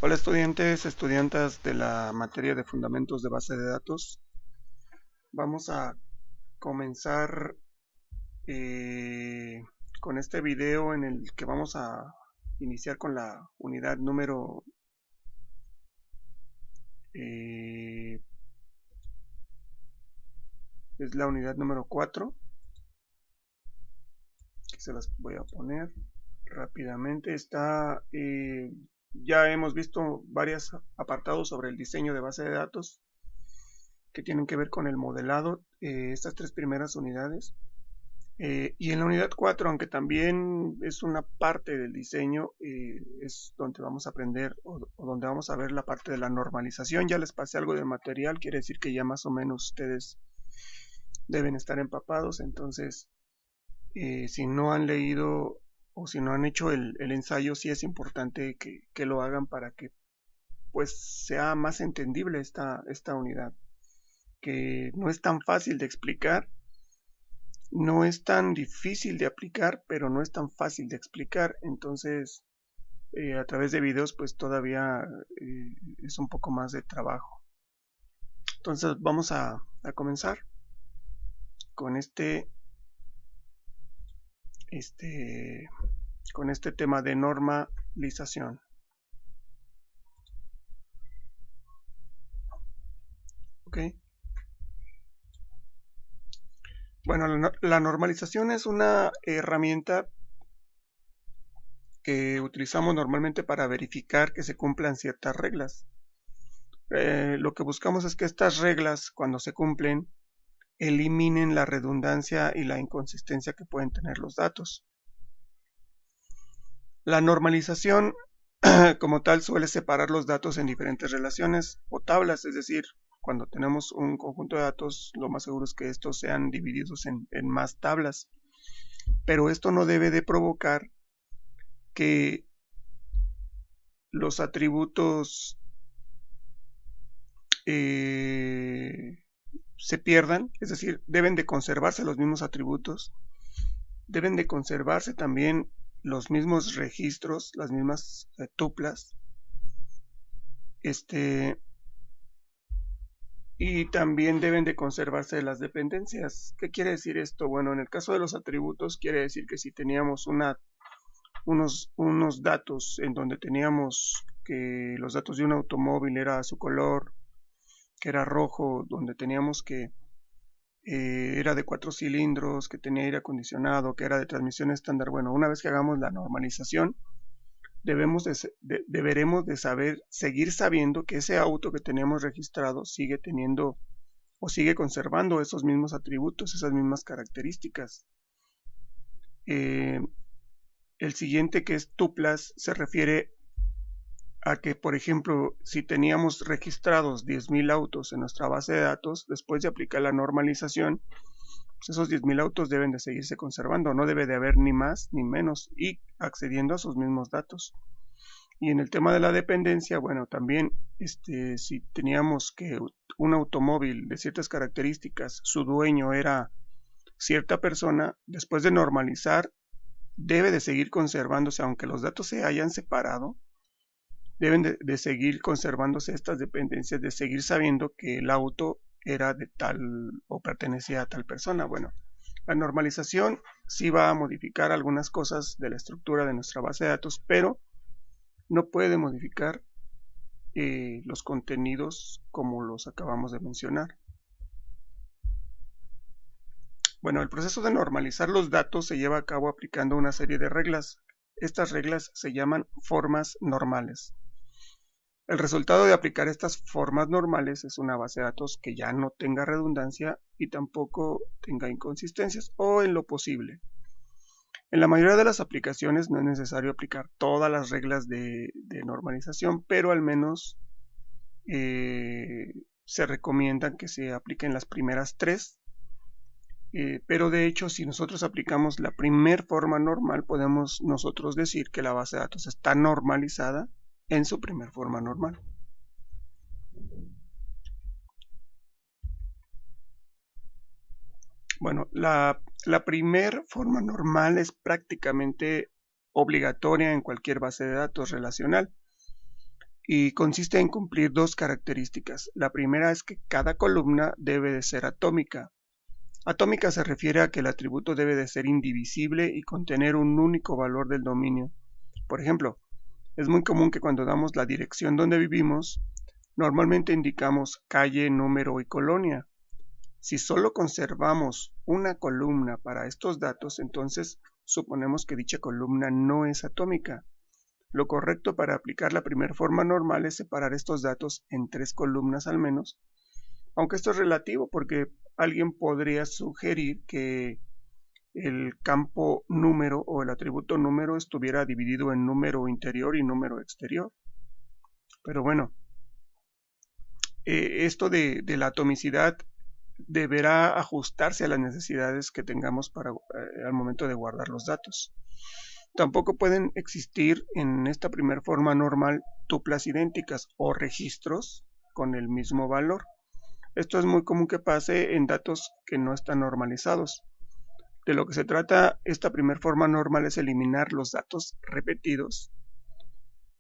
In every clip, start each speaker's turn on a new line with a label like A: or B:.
A: Hola estudiantes, estudiantas de la materia de fundamentos de base de datos. Vamos a comenzar con este video en el que vamos a iniciar con la unidad número es la unidad número 4. Aquí se las voy a poner rápidamente. Ya hemos visto varios apartados sobre el diseño de base de datos que tienen que ver con el modelado, estas tres primeras unidades. Y en la unidad 4, aunque también es una parte del diseño, es donde vamos a aprender o donde vamos a ver la parte de la normalización. Ya les pasé algo de material, quiere decir que ya más o menos ustedes deben estar empapados. Entonces, si no han leído o si no han hecho el ensayo, sí es importante que lo hagan para que pues sea más entendible esta unidad, que no es tan fácil de explicar. No es tan difícil de aplicar, pero no es tan fácil de explicar. Entonces, a través de videos, pues todavía es un poco más de trabajo. Entonces, vamos a comenzar con este tema de normalización. ¿Ok? Bueno, la normalización es una herramienta que utilizamos normalmente para verificar que se cumplan ciertas reglas. Lo que buscamos es que estas reglas, cuando se cumplen, eliminen la redundancia y la inconsistencia que pueden tener los datos. La normalización como tal suele separar los datos en diferentes relaciones o tablas, es decir, cuando tenemos un conjunto de datos, lo más seguro es que estos sean divididos en más tablas, pero esto no debe de provocar que los atributos se pierdan, es decir, deben de conservarse los mismos atributos, deben de conservarse también los mismos registros, las mismas tuplas, y también deben de conservarse las dependencias. ¿Qué quiere decir esto? Bueno, en el caso de los atributos quiere decir que si teníamos unos datos en donde teníamos que los datos de un automóvil era su color, que era rojo, donde teníamos que era de 4 cilindros, que tenía aire acondicionado, que era de transmisión estándar. Bueno, una vez que hagamos la normalización, deberemos de seguir sabiendo que ese auto que tenemos registrado sigue teniendo o sigue conservando esos mismos atributos, esas mismas características. El siguiente, que es tuplas, se refiere a que, por ejemplo, si teníamos registrados 10.000 autos en nuestra base de datos, después de aplicar la normalización, pues esos 10.000 autos deben de seguirse conservando, no debe de haber ni más ni menos, y accediendo a sus mismos datos. Y en el tema de la dependencia, bueno, también si teníamos que un automóvil de ciertas características, su dueño era cierta persona, después de normalizar, debe de seguir conservándose, aunque los datos se hayan separado, deben de seguir conservándose estas dependencias, de seguir sabiendo que el auto era de tal o pertenecía a tal persona. Bueno, la normalización sí va a modificar algunas cosas de la estructura de nuestra base de datos, pero no puede modificar los contenidos como los acabamos de mencionar. Bueno, el proceso de normalizar los datos se lleva a cabo aplicando una serie de reglas. Estas reglas se llaman formas normales. El resultado de aplicar estas formas normales es una base de datos que ya no tenga redundancia y tampoco tenga inconsistencias, o en lo posible. En la mayoría de las aplicaciones no es necesario aplicar todas las reglas de normalización, pero al menos se recomiendan que se apliquen las primeras 3. Pero de hecho, si nosotros aplicamos la primera forma normal, podemos nosotros decir que la base de datos está normalizada en su primera forma normal. Bueno, la primera forma normal es prácticamente obligatoria en cualquier base de datos relacional. y consiste en cumplir dos características. La primera es que cada columna debe de ser atómica. Atómica se refiere a que el atributo debe de ser indivisible y contener un único valor del dominio. Por ejemplo, es muy común que cuando damos la dirección donde vivimos, normalmente indicamos calle, número y colonia. Si solo conservamos una columna para estos datos, entonces suponemos que dicha columna no es atómica. Lo correcto para aplicar la primera forma normal es separar estos datos en 3 columnas al menos, aunque esto es relativo porque alguien podría sugerir que el campo número o el atributo número estuviera dividido en número interior y número exterior. Pero bueno, esto de la atomicidad deberá ajustarse a las necesidades que tengamos al momento de guardar los datos. Tampoco pueden existir en esta primera forma normal tuplas idénticas o registros con el mismo valor. Esto es muy común que pase en datos que no están normalizados. De lo que se trata esta primera forma normal es eliminar los datos repetidos,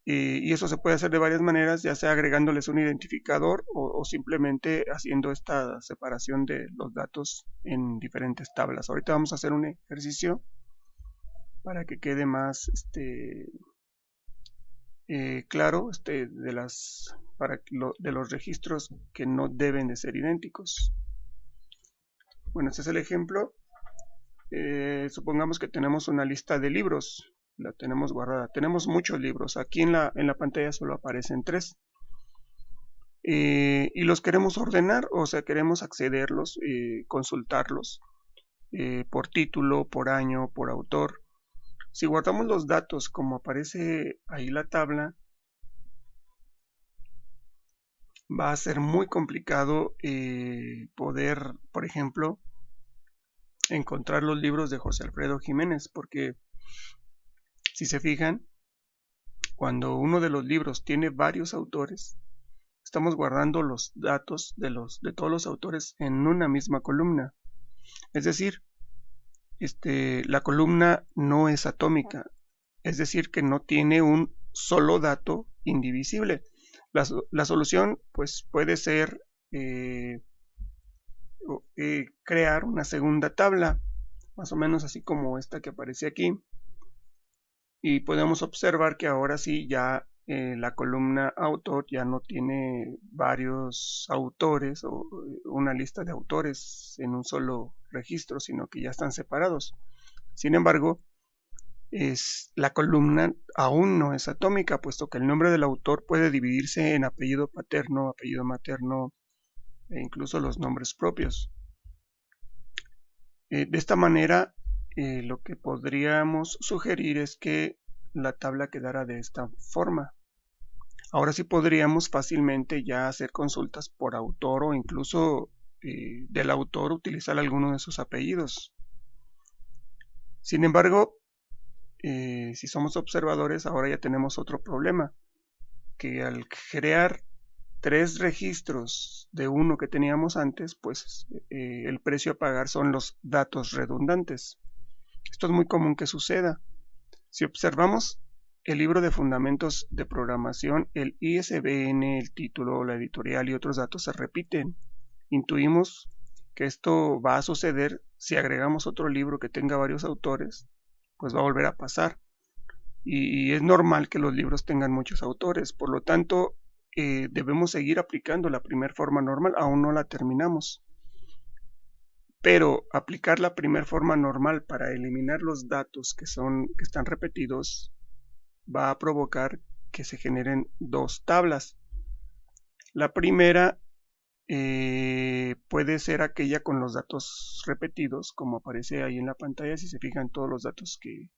A: y eso se puede hacer de varias maneras, ya sea agregándoles un identificador o simplemente haciendo esta separación de los datos en diferentes tablas. Ahorita vamos a hacer un ejercicio para que quede más claro de los registros que no deben de ser idénticos. Bueno, este es el ejemplo. Supongamos que tenemos una lista de libros, la tenemos guardada. Tenemos muchos libros. Aquí en la pantalla solo aparecen 3. Y los queremos ordenar, o sea, queremos accederlos, consultarlos por título, por año, por autor. Si guardamos los datos como aparece ahí la tabla, va a ser muy complicado poder, por ejemplo, encontrar los libros de José Alfredo Jiménez, porque si se fijan, cuando uno de los libros tiene varios autores, estamos guardando los datos de todos los autores en una misma columna. Es decir, la columna no es atómica, es decir, que no tiene un solo dato indivisible. La solución pues puede ser crear una segunda tabla, más o menos así como esta que aparece aquí, y podemos observar que ahora sí ya la columna autor ya no tiene varios autores o una lista de autores en un solo registro, sino que ya están separados. Sin embargo, la columna aún no es atómica, puesto que el nombre del autor puede dividirse en apellido paterno, apellido materno e incluso los nombres propios. De esta manera, lo que podríamos sugerir es que la tabla quedara de esta forma. Ahora sí podríamos fácilmente ya hacer consultas por autor o incluso del autor utilizar alguno de sus apellidos. Sin embargo, si somos observadores, ahora ya tenemos otro problema, que al crear 3 registros de uno que teníamos antes, pues el precio a pagar son los datos redundantes. Esto es muy común que suceda. Si observamos el libro de fundamentos de programación, el ISBN, el título, la editorial y otros datos se repiten. Intuimos que esto va a suceder si agregamos otro libro que tenga varios autores, pues va a volver a pasar. Y es normal que los libros tengan muchos autores, por lo tanto debemos seguir aplicando la primera forma normal, aún no la terminamos. Pero aplicar la primera forma normal para eliminar los datos que están repetidos va a provocar que se generen 2 tablas. La primera puede ser aquella con los datos repetidos, como aparece ahí en la pantalla. Si se fijan, todos los datos que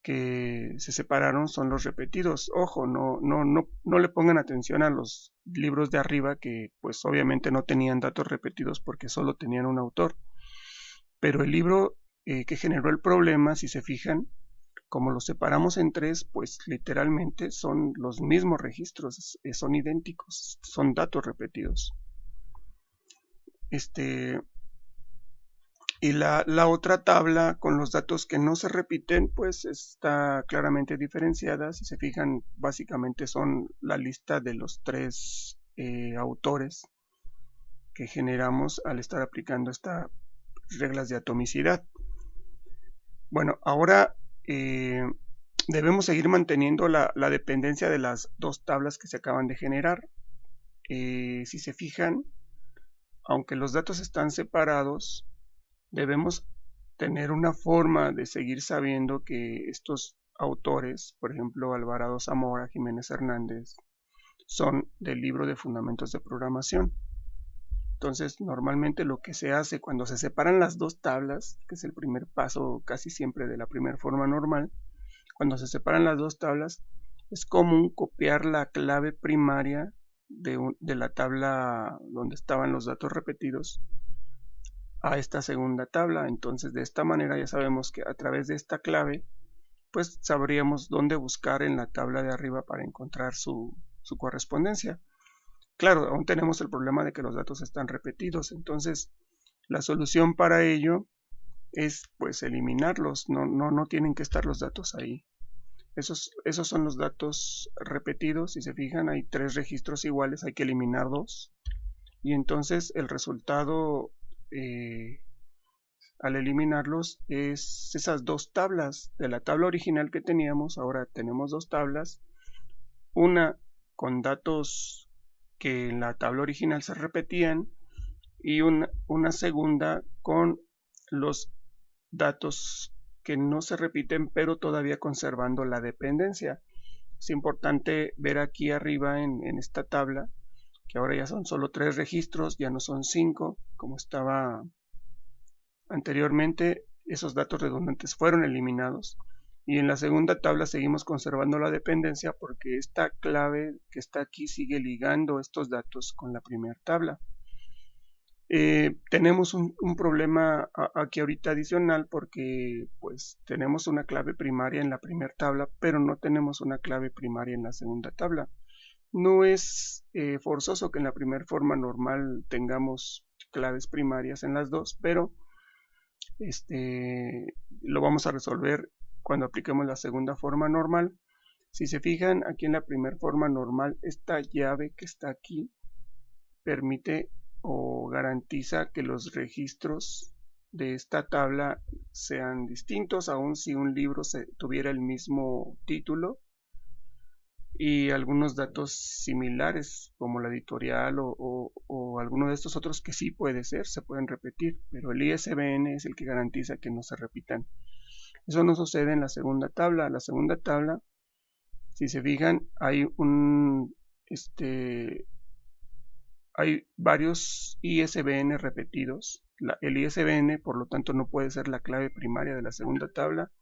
A: se separaron son los repetidos. Ojo, no le pongan atención a los libros de arriba que pues obviamente no tenían datos repetidos porque solo tenían un autor. Pero el libro que generó el problema, si se fijan, como los separamos en 3, pues literalmente son los mismos registros, son idénticos, son datos repetidos. Y la otra tabla con los datos que no se repiten, pues está claramente diferenciada. Si se fijan, básicamente son la lista de los tres autores que generamos al estar aplicando estas reglas de atomicidad. Bueno, ahora debemos seguir manteniendo la dependencia de las dos tablas que se acaban de generar. Si se fijan, aunque los datos están separados, debemos tener una forma de seguir sabiendo que estos autores, por ejemplo Alvarado Zamora, Jiménez Hernández, son del libro de Fundamentos de Programación. Entonces, normalmente lo que se hace cuando se separan las dos tablas, que es el primer paso casi siempre de la primera forma normal, cuando se separan las dos tablas, es común copiar la clave primaria de la tabla donde estaban los datos repetidos a esta segunda tabla. Entonces, de esta manera ya sabemos que a través de esta clave, pues sabríamos dónde buscar en la tabla de arriba para encontrar su correspondencia. Claro, aún tenemos el problema de que los datos están repetidos, entonces la solución para ello es pues eliminarlos, no tienen que estar los datos ahí. Esos son los datos repetidos, si se fijan hay tres registros iguales, hay que eliminar dos y entonces el resultado al eliminarlos es esas dos tablas. De la tabla original que teníamos, ahora tenemos dos tablas, una con datos que en la tabla original se repetían y una segunda con los datos que no se repiten pero todavía conservando la dependencia. Es importante ver aquí arriba en esta tabla que ahora ya son solo 3 registros, ya no son 5 como estaba anteriormente. Esos datos redundantes fueron eliminados y en la segunda tabla seguimos conservando la dependencia porque esta clave que está aquí sigue ligando estos datos con la primera tabla. Tenemos un problema aquí ahorita adicional porque pues tenemos una clave primaria en la primera tabla pero no tenemos una clave primaria en la segunda tabla. No es forzoso que en la primera forma normal tengamos claves primarias en las dos, pero lo vamos a resolver cuando apliquemos la segunda forma normal. Si se fijan aquí en la primera forma normal, esta llave que está aquí permite o garantiza que los registros de esta tabla sean distintos, aun si un libro tuviera el mismo título y algunos datos similares como la editorial o alguno de estos otros que sí puede ser, se pueden repetir, pero el ISBN es el que garantiza que no se repitan. Eso no sucede en la segunda tabla. La segunda tabla, si se fijan, hay hay varios ISBN repetidos. El ISBN, por lo tanto, no puede ser la clave primaria de la segunda tabla,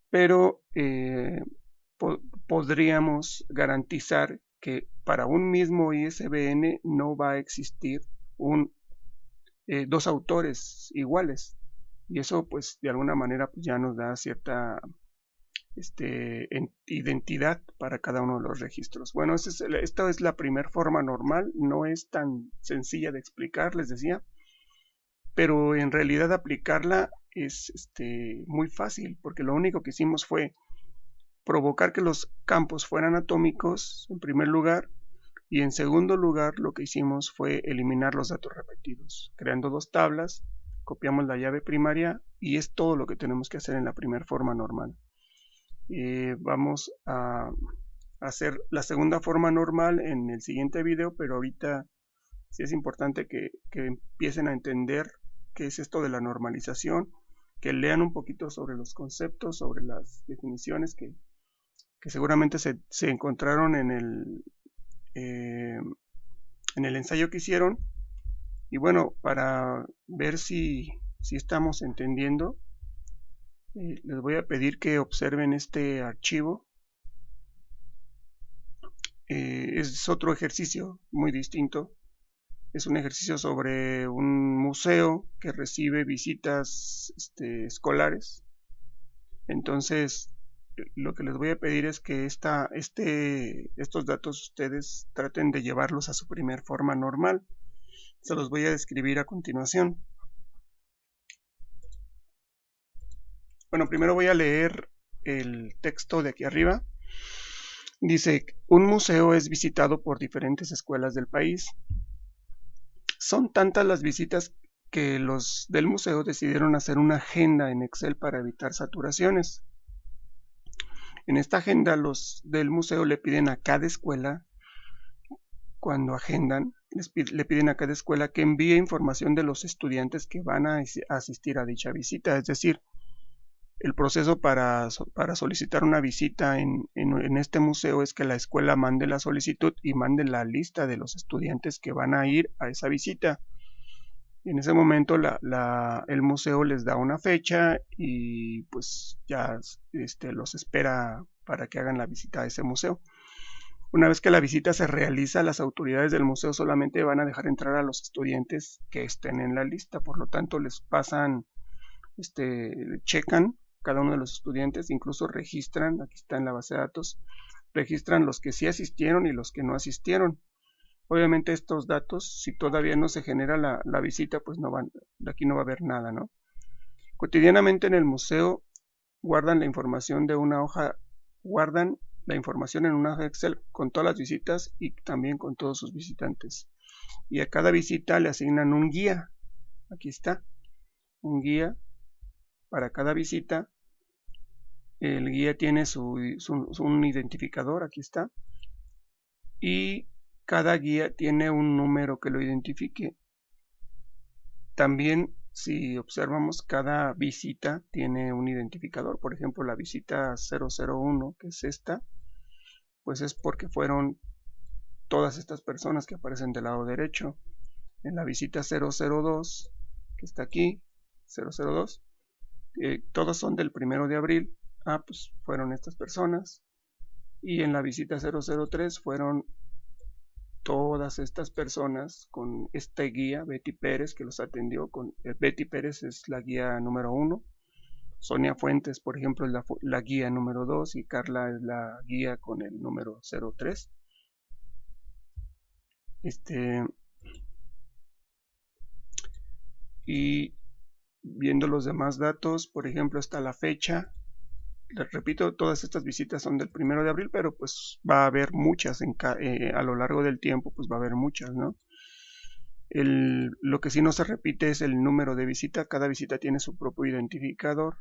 A: pero podríamos garantizar que para un mismo ISBN no va a existir dos autores iguales y eso pues de alguna manera pues, ya nos da cierta identidad para cada uno de los registros. Bueno, esta es la primera forma normal, no es tan sencilla de explicar, les decía, pero en realidad aplicarla es muy fácil porque lo único que hicimos fue provocar que los campos fueran atómicos en primer lugar y en segundo lugar lo que hicimos fue eliminar los datos repetidos, creando dos tablas, copiamos la llave primaria y es todo lo que tenemos que hacer en la primera forma normal. Vamos a hacer la segunda forma normal en el siguiente video, pero ahorita sí es importante que empiecen a entender qué es esto de la normalización, que lean un poquito sobre los conceptos, sobre las definiciones que seguramente se encontraron en el ensayo que hicieron. Y bueno, para ver si estamos entendiendo, les voy a pedir que observen este archivo. Es otro ejercicio muy distinto. Es un ejercicio sobre un museo que recibe visitas escolares. Entonces, lo que les voy a pedir es que estos datos ustedes traten de llevarlos a su primer forma normal. Se los voy a describir a continuación. Bueno, primero voy a leer el texto de aquí arriba. Dice, un museo es visitado por diferentes escuelas del país. Son tantas las visitas que los del museo decidieron hacer una agenda en Excel para evitar saturaciones. En esta agenda los del museo le piden a cada escuela, cuando agendan, le piden a cada escuela que envíe información de los estudiantes que van a asistir a dicha visita. Es decir, el proceso para solicitar una visita en este museo es que la escuela mande la solicitud y mande la lista de los estudiantes que van a ir a esa visita. Y en ese momento el museo les da una fecha y pues ya los espera para que hagan la visita a ese museo. Una vez que la visita se realiza, las autoridades del museo solamente van a dejar entrar a los estudiantes que estén en la lista. Por lo tanto, les pasan, checan cada uno de los estudiantes, incluso registran, aquí está en la base de datos, registran los que sí asistieron y los que no asistieron. Obviamente estos datos, si todavía no se genera la visita, pues de aquí no va a haber nada, ¿no? Cotidianamente en el museo guardan la información en una hoja Excel con todas las visitas y también con todos sus visitantes. Y a cada visita le asignan un guía. Aquí está, un guía para cada visita. El guía tiene un identificador, aquí está. Y cada guía tiene un número que lo identifique. También, si observamos, cada visita tiene un identificador. Por ejemplo, la visita 001, que es esta, pues es porque fueron todas estas personas que aparecen del lado derecho. En la visita 002, que está aquí, 002, todos son del 1 de abril. Pues fueron estas personas. Y en la visita 003 fueron todas estas personas con este guía, Betty Pérez, que los atendió. Betty Pérez es la guía número 1. Sonia Fuentes, por ejemplo, es la guía número 2 y Carla es la guía con el número 03. Y viendo los demás datos, por ejemplo, está la fecha. Les repito, todas estas visitas son del 1 de abril, pero pues va a haber muchas a lo largo del tiempo, pues va a haber muchas, ¿no? Lo que sí no se repite es el número de visita. Cada visita tiene su propio identificador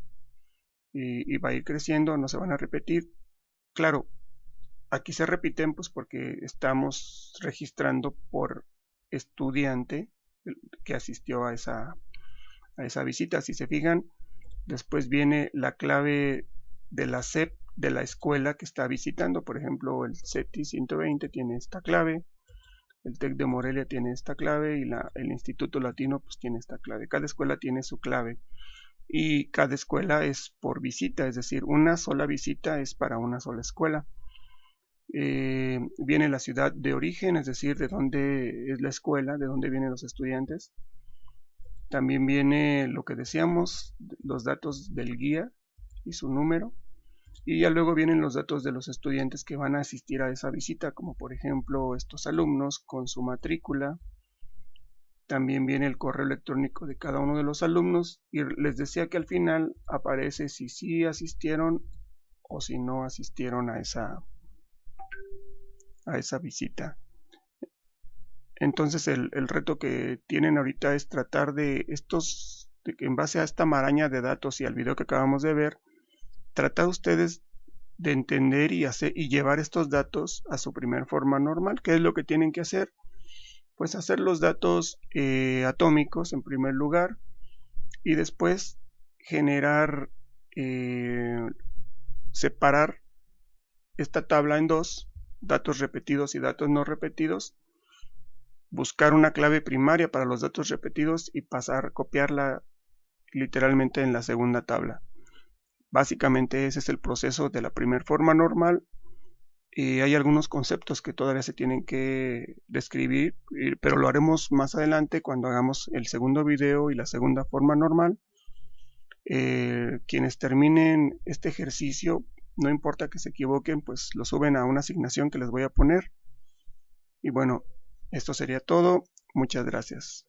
A: y va a ir creciendo, no se van a repetir. Claro, aquí se repiten pues porque estamos registrando por estudiante que asistió a esa visita. Si se fijan, después viene la clave de la SEP de la escuela que está visitando. Por ejemplo, el CETI 120 tiene esta clave, el TEC de Morelia tiene esta clave y el Instituto Latino pues tiene esta clave. Cada escuela tiene su clave y cada escuela es por visita, es decir, una sola visita es para una sola escuela. Viene la ciudad de origen, es decir, de dónde es la escuela, de dónde vienen los estudiantes. También viene lo que decíamos, los datos del guía y su número. Y ya luego vienen los datos de los estudiantes que van a asistir a esa visita, como por ejemplo estos alumnos con su matrícula. También viene el correo electrónico de cada uno de los alumnos y les decía que al final aparece si sí asistieron o si no asistieron a esa visita. Entonces el reto que tienen ahorita es tratar de que en base a esta maraña de datos y al video que acabamos de ver, tratar ustedes de entender y llevar estos datos a su primer forma normal. ¿Qué es lo que tienen que hacer? Pues hacer los datos atómicos en primer lugar y después generar, separar esta tabla en dos, datos repetidos y datos no repetidos, buscar una clave primaria para los datos repetidos y copiarla literalmente en la segunda tabla. Básicamente ese es el proceso de la primera forma normal. Hay algunos conceptos que todavía se tienen que describir, pero lo haremos más adelante cuando hagamos el segundo video y la segunda forma normal. Quienes terminen este ejercicio, no importa que se equivoquen, pues lo suben a una asignación que les voy a poner. Y bueno, esto sería todo. Muchas gracias.